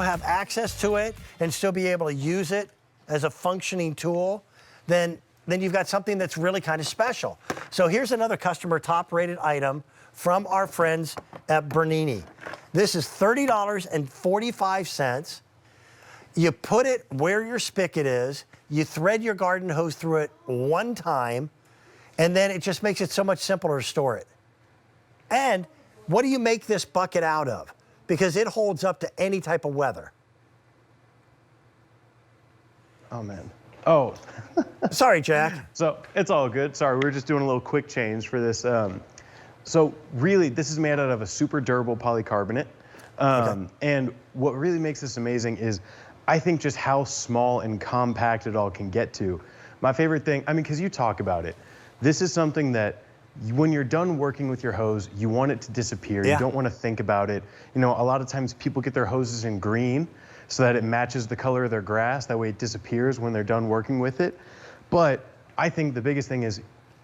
have access to it and still be able to use it as a functioning tool, then you've got something that's really kind of special. So here's another customer top-rated item from our friends at Bernini. This is $30.45. You put it where your spigot is, you thread your garden hose through it one time, and then it just makes it so much simpler to store it. And what do you make this bucket out of? Because it holds up to any type of weather. Oh, man. Oh. Sorry, Jack. So it's all good. Sorry, we were just doing a little quick change for this. So really, this is made out of a super durable polycarbonate. Okay. And what really makes this amazing is, I think, just how small and compact it all can get to. My favorite thing, I mean, because you talk about it, this is something that when you're done working with your hose, you want it to disappear. Yeah. You don't want to think about it. You know, a lot of times people get their hoses in green so that it matches the color of their grass. That way it disappears when they're done working with it. But I think the biggest thing is,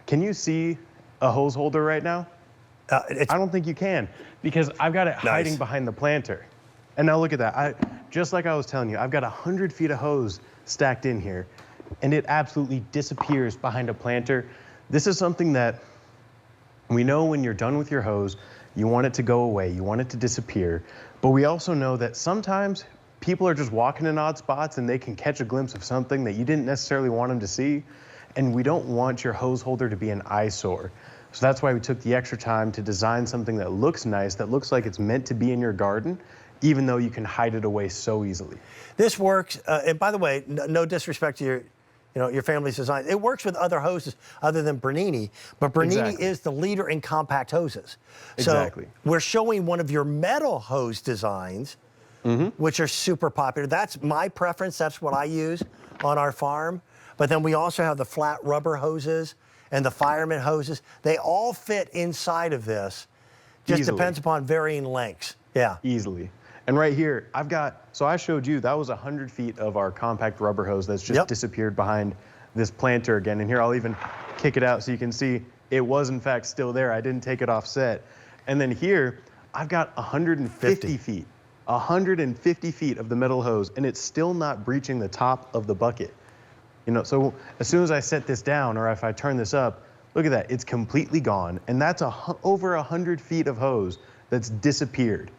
can you see a hose holder right now? I don't think you can, because I've got it hiding behind the planter. And now look at that. Just like I was telling you, I've got 100 feet of hose stacked in here, and it absolutely disappears behind a planter. This is something that we know when you're done with your hose, you want it to go away, you want it to disappear. But we also know that sometimes people are just walking in odd spots and they can catch a glimpse of something that you didn't necessarily want them to see. And we don't want your hose holder to be an eyesore. So that's why we took the extra time to design something that looks nice, that looks like it's meant to be in your garden, even though you can hide it away so easily. This works, and by the way, no disrespect to your family's design. It works with other hoses other than Bernini, but Bernini is the leader in compact hoses. Exactly. So we're showing one of your metal hose designs, which are super popular. That's my preference. That's what I use on our farm. But then we also have the flat rubber hoses and the fireman hoses. They all fit inside of this. Just depends upon varying lengths. Yeah. Easily. And right here, I've got, so I showed you, that was 100 feet of our compact rubber hose that's just disappeared behind this planter again. And here, I'll even kick it out so you can see it was, in fact, still there. I didn't take it off set. And then here, I've got 150 feet. 150 feet of the metal hose, and it's still not breaching the top of the bucket. You know, so as soon as I set this down, or if I turn this up, look at that, it's completely gone. And that's over 100 feet of hose that's disappeared,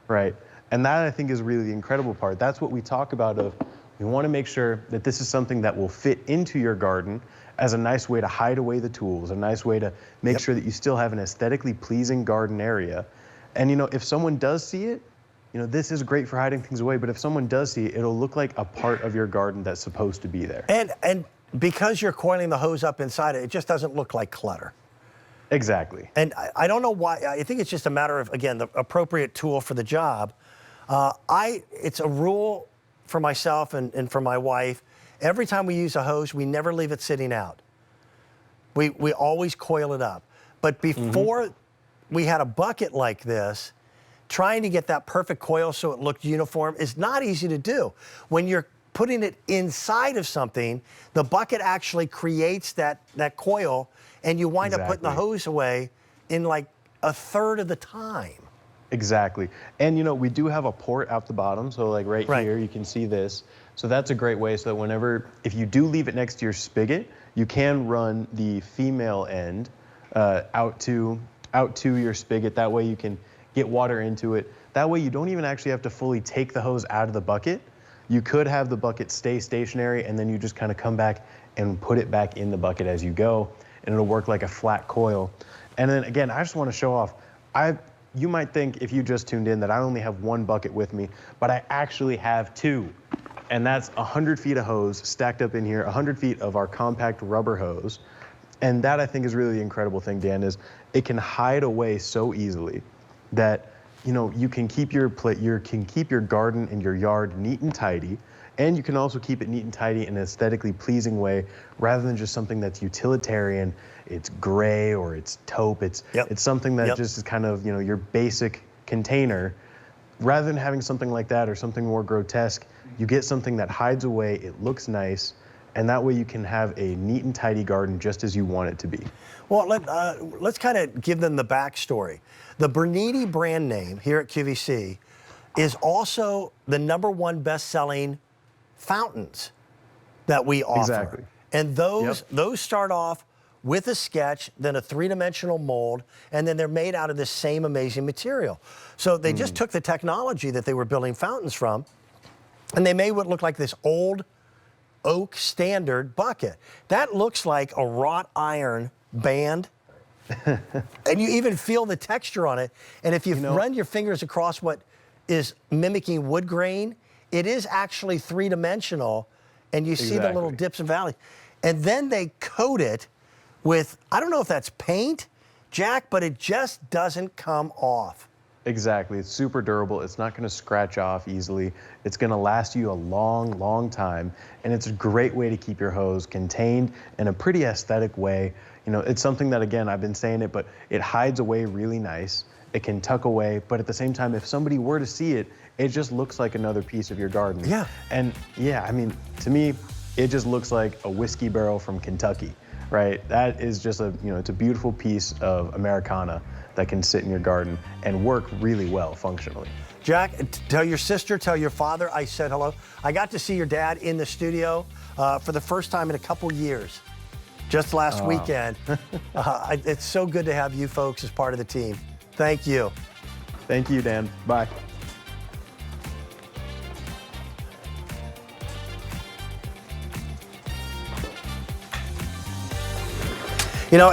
right? And that, I think, is really the incredible part. That's what we talk about of, we want to make sure that this is something that will fit into your garden as a nice way to hide away the tools, a nice way to make sure that you still have an aesthetically pleasing garden area. And, you know, if someone does see it, you know, this is great for hiding things away, but if someone does see it, it'll look like a part of your garden that's supposed to be there. And because you're coiling the hose up inside it, it just doesn't look like clutter. Exactly. And I don't know why. I think it's just a matter of, again, the appropriate tool for the job. It's a rule for myself and for my wife. Every time we use a hose, we never leave it sitting out. We always coil it up. But before we had a bucket like this, trying to get that perfect coil so it looked uniform is not easy to do. When you're putting it inside of something, the bucket actually creates that coil, and you wind up putting the hose away in like a third of the time. Exactly. And, you know, we do have a port out the bottom. So like right here, you can see this. So that's a great way so that if you do leave it next to your spigot, you can run the female end out to your spigot. That way you can get water into it. That way you don't even actually have to fully take the hose out of the bucket. You could have the bucket stay stationary, and then you just kind of come back and put it back in the bucket as you go, and it'll work like a flat coil. And then again, I just want to show off. You might think, if you just tuned in, that I only have one bucket with me, but I actually have two. And that's 100 feet of hose stacked up in here, 100 feet of our compact rubber hose. And that, I think, is really the incredible thing, Dan, is it can hide away so easily that, you know, you can keep your garden and your yard neat and tidy, and you can also keep it neat and tidy in an aesthetically pleasing way, rather than just something that's utilitarian. It's gray or it's taupe. It's something that just is kind of, you know, your basic container. Rather than having something like that or something more grotesque, you get something that hides away, it looks nice, and that way you can have a neat and tidy garden just as you want it to be. Well, let's kind of give them the backstory. The Bernini brand name here at QVC is also the #1 best-selling fountains that we offer. Exactly. And those start off with a sketch, then a 3-dimensional mold, and then they're made out of this same amazing material. So they just took the technology that they were building fountains from, and they made what looked like this old oak standard bucket. That looks like a wrought iron band. And you even feel the texture on it. And if you run your fingers across what is mimicking wood grain, it is actually 3-dimensional, and you see the little dips and valleys. And then they coat it with, I don't know if that's paint, Jack, but it just doesn't come off. Exactly. It's super durable. It's not going to scratch off easily. It's going to last you a long, long time. And it's a great way to keep your hose contained in a pretty aesthetic way. You know, it's something that, again, I've been saying it, but it hides away really nice. It can tuck away, but at the same time, if somebody were to see it, it just looks like another piece of your garden. Yeah. And yeah, I mean, to me, it just looks like a whiskey barrel from Kentucky, right? That is just a, it's a beautiful piece of Americana that can sit in your garden and work really well functionally. Jack, tell your sister, tell your father I said hello. I got to see your dad in the studio for the first time in a couple years, just last weekend. It's so good to have you folks as part of the team. Thank you. Thank you, Dan. Bye. You know,